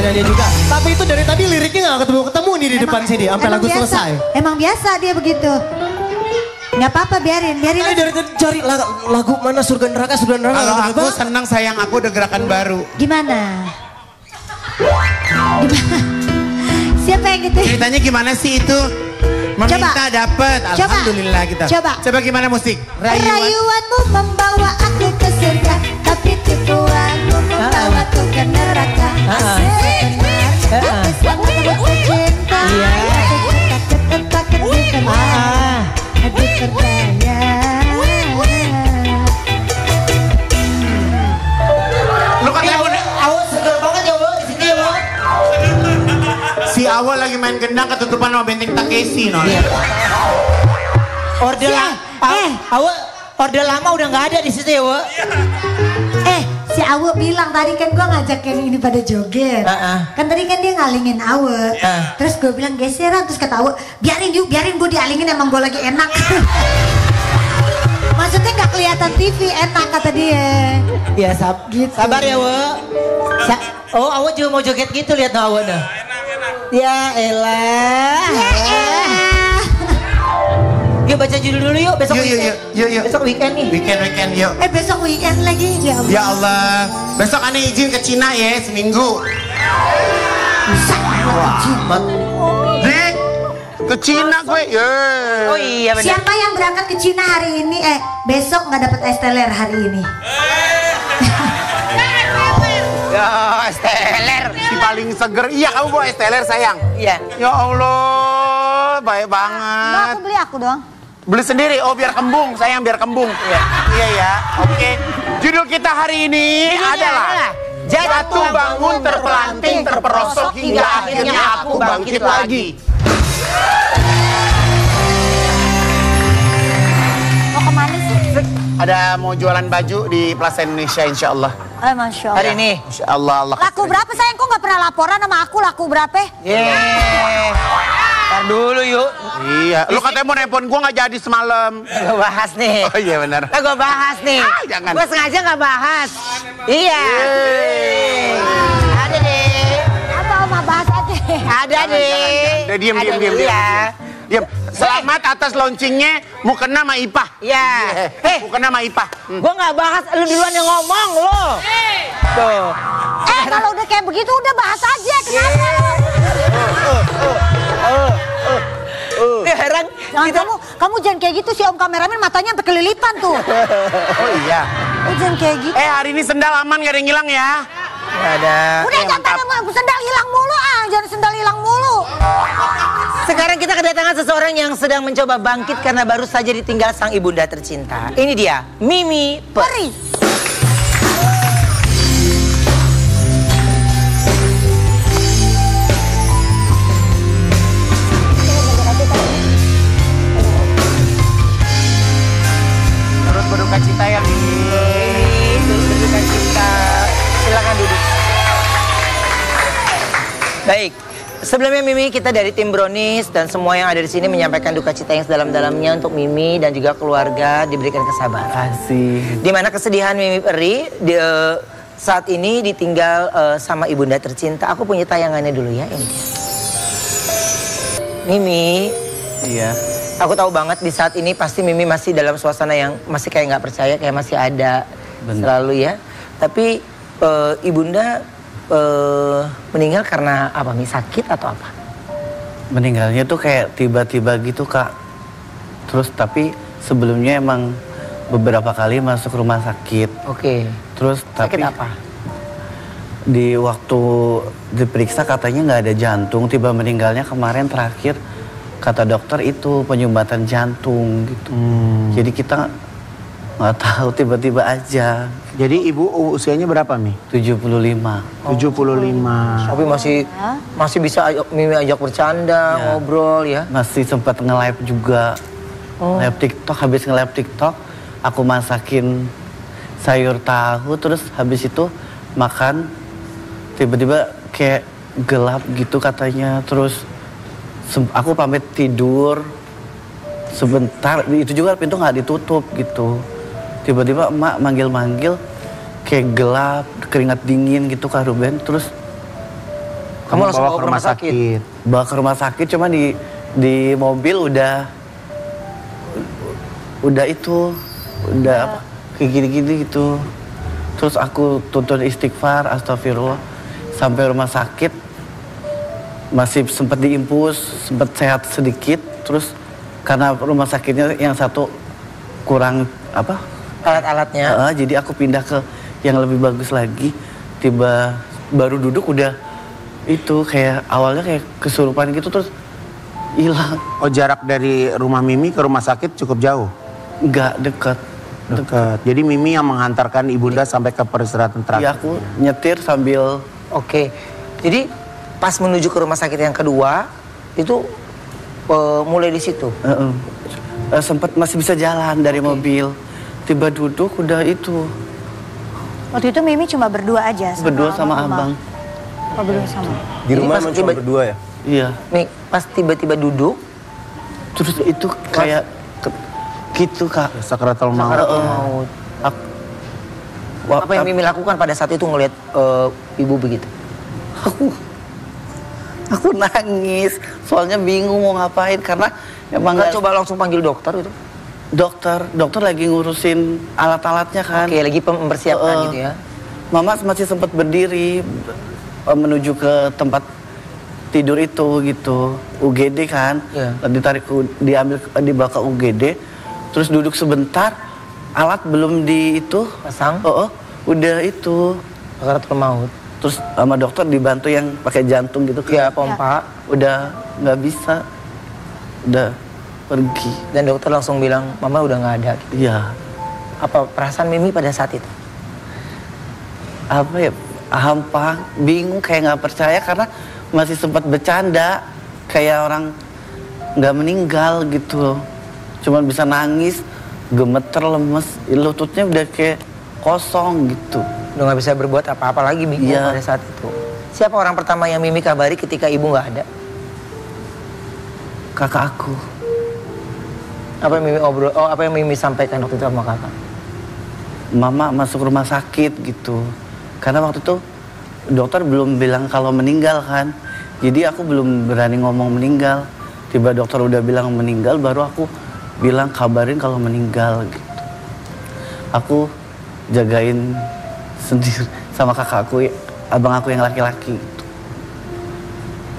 lagunya dia juga. Tapi itu dari tadi liriknya gak ketemu-ketemu nih di depan sini. Sampai lagu selesai. Emang biasa dia begitu. Gak apa-apa, biarin. Dari tadi cari lagu mana surga neraka. Kalau aku senang sayang aku udah gerakan baru. Gimana? Siapa yang gitu? Ceritanya gimana sih itu? Meminta dapat. Alhamdulillah kita. Coba gimana musik? Rayuanmu membawa aku ke surga, tapi tipuanmu membawaku ke neraka. Asik. Sama aku cinta. Aduh percaya. Lu katanya Awas seger banget ya Wo, di sini ya Wo. si Awal lagi main gendang ketutupan sama benteng Takeshi no. Orde lama udah nggak ada di situ ya Wo. Si Awe bilang tadi kan gue ngajakin ini pada joget. Kan tadi kan dia ngalingin Awe. Terus gue bilang geseran, terus kata Awe, biarin gue dialingin, emang gue lagi enak. Maksudnya nggak kelihatan TV, enak kata dia. Ya gitu. Sabar ya Wo. Awe juga mau joget gitu, lihat no Awe dah. Ya elah. Yuk baca judul dulu yuk, besok weekend. Yuk. Besok weekend nih. Weekend yuk. Besok weekend lagi. Ya Allah. Besok aneh izin ke Cina ya, seminggu. Dek, ke Cina gue. Oh iya benar. Siapa yang berangkat ke Cina hari ini? Besok nggak dapat es teler hari ini. Ya, es teler. Si paling seger. Iya, kamu bawa es teler sayang. Iya. Ya Allah, baik banget. Aku beli aku dong. Beli sendiri, biar kembung, sayang biar kembung. Iya ya, oke. Judul kita hari ini adalah Jatuh bangun terpelanting terperosok hingga akhirnya aku bangkit lagi. Mau kemana sih? Ada mau jualan baju di Plaza Indonesia insya Allah. Masya Allah. Hari ini. Insya Allah. Laku berapa sayang? Kok nggak pernah laporan sama aku laku berapa? Ntar dulu yuk. Iya, lu katanya mau nelpon gua nggak jadi semalam. Gue bahas nih. Oh iya benar. Gue bahas nih. Jangan. Gue sengaja nggak bahas. Iya. Ada deh. Apa Oma bahas aja? Ada deh. Udah diam. Diam. Selamat atas launchingnya Mukena sama Ipah. Iya. Mukena sama Ipah. Gue nggak bahas, lu duluan yang ngomong lo. Tuh. Kalau udah kayak begitu udah bahas aja. Kenapa lo? Heran. Kamu jangan kayak gitu sih Om kameramen, matanya sampai kelilipan tuh. Oh iya. Jangan kayak gitu. Hari ini sendal aman gak ada yang hilang ya? Gak ada. Udah jangan sendal hilang mulu jangan sendal hilang mulu. Sekarang kita kedatangan seseorang yang sedang mencoba bangkit karena baru saja ditinggal sang ibunda tercinta. Ini dia, Mimi Peri. Turut berduka cita ya Mimi. Turut berduka cita. Silakan duduk. Baik. Sebelumnya Mimi, kita dari tim Brownies dan semua yang ada di sini menyampaikan duka cita yang sedalam-dalamnya untuk Mimi dan juga keluarga, diberikan kesabaran. Di mana kesedihan Mimi Peri saat ini ditinggal sama ibunda tercinta. Aku punya tayangannya dulu ya, ini dia. Mimi. Iya. Aku tahu banget di saat ini pasti Mimi masih dalam suasana yang masih kayak nggak percaya, kayak masih ada. Bener. Selalu ya. Tapi ibunda meninggal karena apa? Sakit atau apa? Meninggalnya tuh kayak tiba-tiba gitu Kak. Terus tapi sebelumnya emang beberapa kali masuk rumah sakit. Oke. Terus Sakit tapi apa? di waktu diperiksa katanya nggak ada jantung. Tiba meninggalnya kemarin terakhir kata dokter itu penyumbatan jantung gitu. Jadi kita nggak tahu tiba-tiba aja. Jadi ibu usianya berapa Mi? 75. 75. Tapi masih bisa Mimi ajak bercanda, ngobrol ya. Masih sempat nge-live juga. Live TikTok, habis nge-live TikTok aku masakin sayur tahu, terus habis itu makan tiba-tiba kayak gelap gitu katanya. Terus aku pamit tidur sebentar, itu juga pintu nggak ditutup gitu. Tiba-tiba emak manggil-manggil kayak gelap, keringat dingin gitu Kak Ruben. Terus Kamu langsung bawa ke rumah sakit? Bawa ke rumah sakit, cuma di mobil udah apa, kayak gini-gini gitu. Terus aku tuntun istighfar, astagfirullah. Sampai rumah sakit, masih sempat diimpus, sempat sehat sedikit. Terus karena rumah sakitnya yang satu kurang apa? Alat-alatnya. Jadi aku pindah ke yang lebih bagus lagi. Tiba baru duduk udah itu kayak awalnya kayak kesurupan gitu terus hilang. Oh, jarak dari rumah Mimi ke rumah sakit cukup jauh? Enggak, dekat. Jadi Mimi yang menghantarkan ibunda sampai ke peristirahatan terakhir? Iya, aku nyetir sambil... Oke. Jadi pas menuju ke rumah sakit yang kedua itu mulai di situ? Sempat masih bisa jalan dari mobil. Tiba duduk udah itu. Waktu itu Mimi cuma berdua aja? Berdua sama abang. Oh, berdua sama. Di rumah emang cuma berdua ya? Iya. Nih, pas tiba-tiba duduk, terus itu kayak gitu, Kak. Sakaratul maut. Apa yang Mimi lakukan pada saat itu ngelihat ibu begitu? Aku nangis. Soalnya bingung mau ngapain karena emang nggak coba langsung panggil dokter itu? Dokter lagi ngurusin alat-alatnya kan. Oke, lagi mempersiapkan gitu ya. Mama masih sempat berdiri menuju ke tempat tidur itu gitu, UGD kan. Dibawa ke UGD, terus duduk sebentar, alat belum di itu pasang. Udah itu sakaratul maut. Terus sama dokter dibantu yang pakai jantung gitu kan. Iya, pompa. Udah nggak bisa, udah pergi. Dan dokter langsung bilang, Mama udah nggak ada. Iya. Apa perasaan Mimi pada saat itu? Apa ya, hampa, bingung, kayak nggak percaya karena masih sempat bercanda kayak orang nggak meninggal gitu. Cuman bisa nangis, gemeter, lemes, lututnya udah kayak kosong gitu. Udah nggak bisa berbuat apa-apa lagi bingung pada saat itu. Siapa orang pertama yang Mimi kabari ketika ibu nggak ada? Kakak aku. Apa yang Mimi apa yang Mimi sampaikan waktu itu sama kakak? Mama masuk rumah sakit gitu. Karena waktu itu dokter belum bilang kalau meninggal kan. Jadi aku belum berani ngomong meninggal. Tiba dokter udah bilang meninggal, baru aku bilang kabarin kalau meninggal gitu. Aku jagain sendiri sama kakak aku, abang aku yang laki-laki gitu.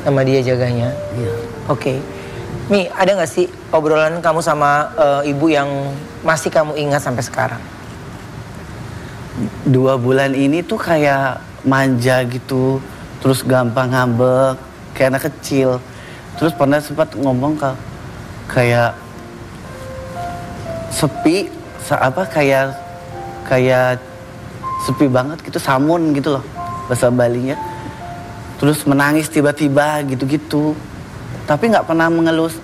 Sama dia jaganya? Iya. Oke. Mi, ada nggak sih obrolan kamu sama ibu yang masih kamu ingat sampai sekarang? 2 bulan ini tuh kayak manja gitu, terus gampang ngambek, kayak anak kecil. Terus pernah sempat ngomong kayak sepi, kayak sepi banget gitu, samun gitu loh bahasa Balinya. Terus menangis tiba-tiba gitu-gitu. Tapi nggak pernah mengeluh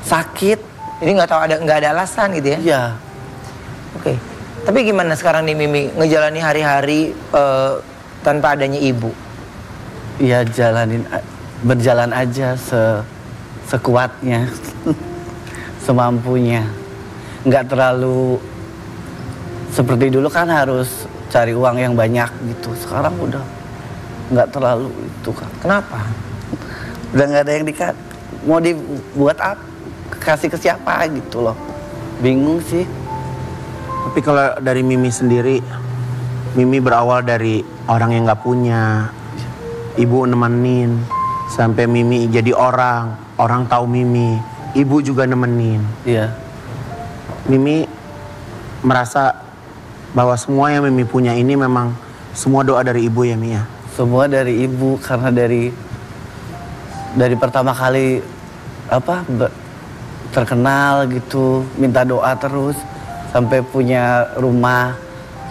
sakit. Jadi nggak ada alasan gitu ya? Iya. Oke. Tapi gimana sekarang nih Mimi ngejalani hari-hari tanpa adanya ibu? Iya, berjalan aja sekuatnya, semampunya. Nggak terlalu seperti dulu kan harus cari uang yang banyak gitu. Sekarang udah nggak terlalu itu kan. Kenapa? Udah nggak ada yang mau dibuat apa, kasih ke siapa gitu loh. Bingung sih. Tapi kalau dari Mimi sendiri, Mimi berawal dari orang yang nggak punya, ibu nemenin, sampai Mimi jadi orang tahu Mimi, ibu juga nemenin. Iya. Mimi merasa bahwa semua yang Mimi punya ini memang semua doa dari ibu ya, Mi ya? Semua dari ibu, karena dari pertama kali terkenal gitu, minta doa terus sampai punya rumah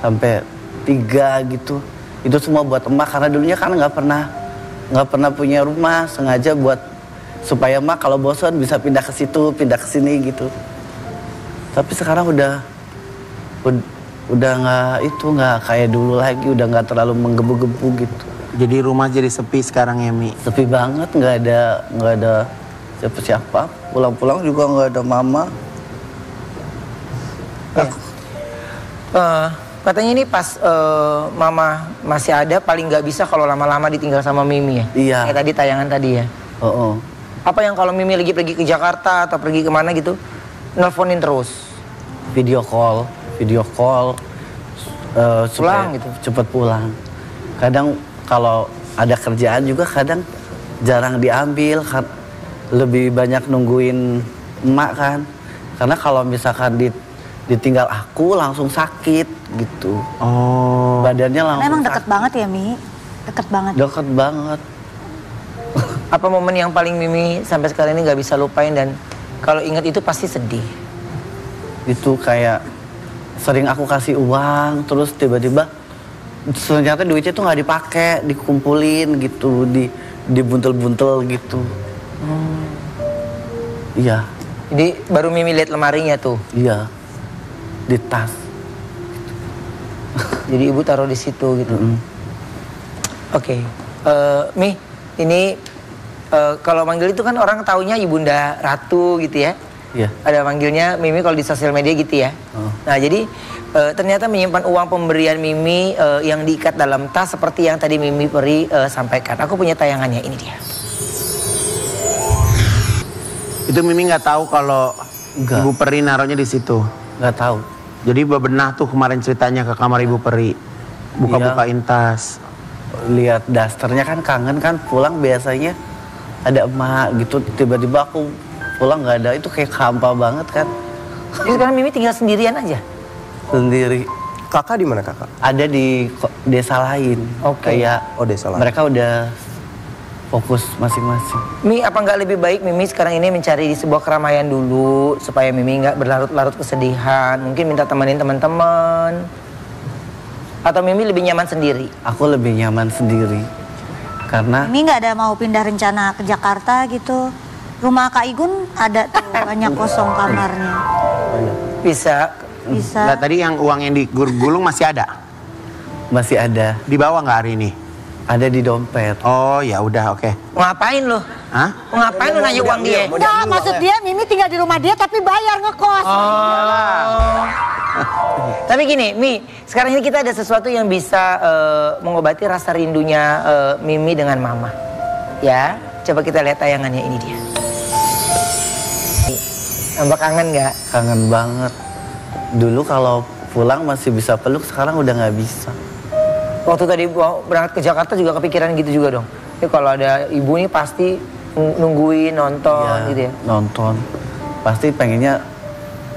sampai 3 gitu. Itu semua buat emak, karena dulunya kan nggak pernah punya rumah, sengaja buat supaya emak kalau bosan bisa pindah ke situ, pindah ke sini gitu. Tapi sekarang udah nggak kayak dulu lagi, udah nggak terlalu menggebu-gebu gitu. Jadi rumah jadi sepi sekarang ya, Mi? Sepi banget, nggak ada siapa-siapa. Pulang-pulang juga nggak ada mama. Katanya ini pas mama masih ada paling nggak bisa kalau lama-lama ditinggal sama Mimi ya? Iya. Kayak tadi tayangan tadi ya? Apa yang kalau Mimi lagi pergi ke Jakarta atau pergi kemana gitu, nelfonin terus? Video call Pulang gitu? Cepet pulang. Kadang kalau ada kerjaan juga kadang jarang diambil, lebih banyak nungguin emak kan. Karena kalau misalkan ditinggal aku langsung sakit gitu. Badannya langsung Memang deket banget ya Mi? Deket banget. Deket banget. Apa momen yang paling Mimi sampai sekarang ini nggak bisa lupain dan kalau ingat itu pasti sedih? Itu kayak sering aku kasih uang terus tiba-tiba ternyata duitnya tuh nggak dipakai, dikumpulin gitu, dibuntel-buntel gitu. Iya. Jadi baru Mimi lihat lemarinya tuh? Iya. Di tas. Jadi ibu taruh di situ gitu. Oke. Mi, ini kalau manggil itu kan orang taunya Ibunda Ratu gitu ya. Iya. Ada manggilnya Mimi kalau di sosial media gitu ya. Nah jadi ternyata menyimpan uang pemberian Mimi yang diikat dalam tas seperti yang tadi Mimi Peri sampaikan. Aku punya tayangannya, ini dia. Itu Mimi nggak tahu kalau Ibu Peri naruhnya di situ. Nggak tahu. Jadi bebenah tuh kemarin ceritanya ke kamar Ibu Peri, buka-bukain tas. Lihat dasternya kan kangen kan, pulang biasanya ada emak gitu, tiba-tiba aku pulang nggak ada, itu kayak hampa banget kan. Jadi sekarang Mimi tinggal sendirian aja? Sendiri. Kakak di mana kakak? Ada di desa lain. Kayak desa lain. Mereka udah fokus masing-masing. Mi, apa nggak lebih baik Mimi sekarang ini mencari di sebuah keramaian dulu supaya Mimi nggak berlarut-larut kesedihan? Mungkin minta temenin teman-teman. Atau Mimi lebih nyaman sendiri? Aku lebih nyaman sendiri. Karena Mimi nggak ada mau pindah rencana ke Jakarta gitu. Rumah Kak Igun ada tuh banyak kosong kamarnya. Bisa. Bisa. Nah, tadi yang uang yang digulung masih ada? masih ada. Dibawa nggak hari ini? Ada di dompet. Oh ya udah oke. Ngapain lo? Hah? Ngapain lo nanya uang dia? Enggak, maksud dia Mimi tinggal di rumah dia tapi bayar ngekos. Tapi gini, Mi, sekarang ini kita ada sesuatu yang bisa mengobati rasa rindunya Mimi dengan Mama. Ya, coba kita lihat tayangannya, ini dia. Tambah kangen nggak? Kangen banget. Dulu kalau pulang masih bisa peluk, sekarang udah nggak bisa. Waktu tadi berangkat ke Jakarta juga kepikiran gitu juga dong. Ini kalau ada ibu nih pasti nungguin, nonton gitu ya? Nonton. Pasti pengennya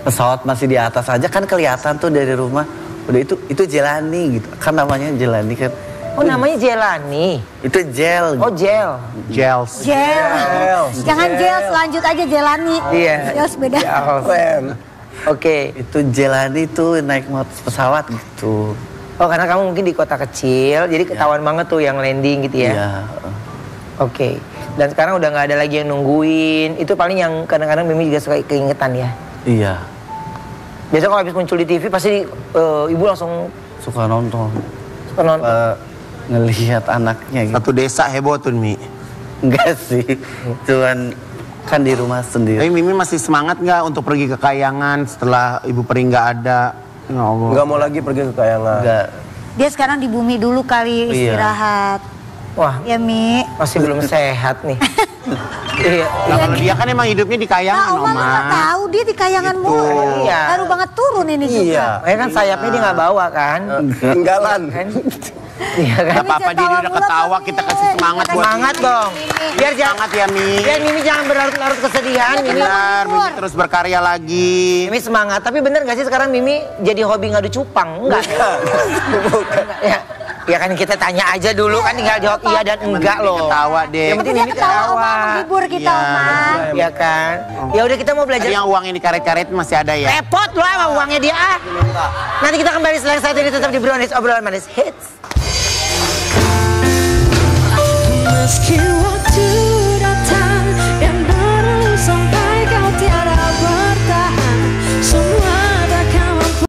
pesawat masih di atas aja kan kelihatan tuh dari rumah. Udah itu Jelani gitu. Kan namanya Jelani kan. Oh namanya Jelani? Itu Jel. Oh Jel. Jels. Jangan Jels, lanjut aja Jelani. Iya. Jels beda. Oke. Itu Jelani tuh naik pesawat gitu. Oh karena kamu mungkin di kota kecil, jadi ketahuan banget tuh yang landing gitu ya? Iya. Oke. Dan sekarang udah nggak ada lagi yang nungguin. Itu paling yang kadang-kadang Mimi juga suka keingetan ya? Iya. Biasanya kalau habis muncul di TV pasti ibu langsung suka nonton. Suka nonton. Ngelihat anaknya gitu. Satu desa heboh tuh Mi. Enggak sih. Cuman kan di rumah sendiri. Tapi Mimi masih semangat nggak untuk pergi ke Kayangan setelah Ibu Peri nggak ada? Ya Allah. Nggak mau lagi pergi ke Kayangan. Enggak. Dia sekarang di bumi dulu kali istirahat. Wah, ya Mi. Masih belum sehat nih. Iya. Nah, kalau dia kan emang hidupnya di Kayangan, Oma. Nggak tahu dia di Kayangan mulu. Iya. Baru banget turun ini juga. Makanya kan sayapnya dia nggak bawa kan? Tinggalan. Iya kan? Gak apa-apa, dia udah ketawa, kita kasih semangat buat Semangat dong. Biar semangat ya Mi. Biar Mimi jangan berlarut-larut kesedihan. Mimi Mimi terus berkarya lagi. Mimi semangat. Tapi bener gak sih sekarang Mimi jadi hobi ngadu cupang? Enggak. Ya. Ya kan kita tanya aja dulu kan tinggal jawab iya dan enggak loh. Ketawa deh. Yang penting Mimi ketawa. Menghibur kita Oma. Iya kan. Ya udah kita mau belajar. Yang uang ini karet-karet masih ada ya? Repot loh sama uangnya dia. Nanti kita kembali setelah saat ini tetap di Brownies Obrolan Manis Hits. Meski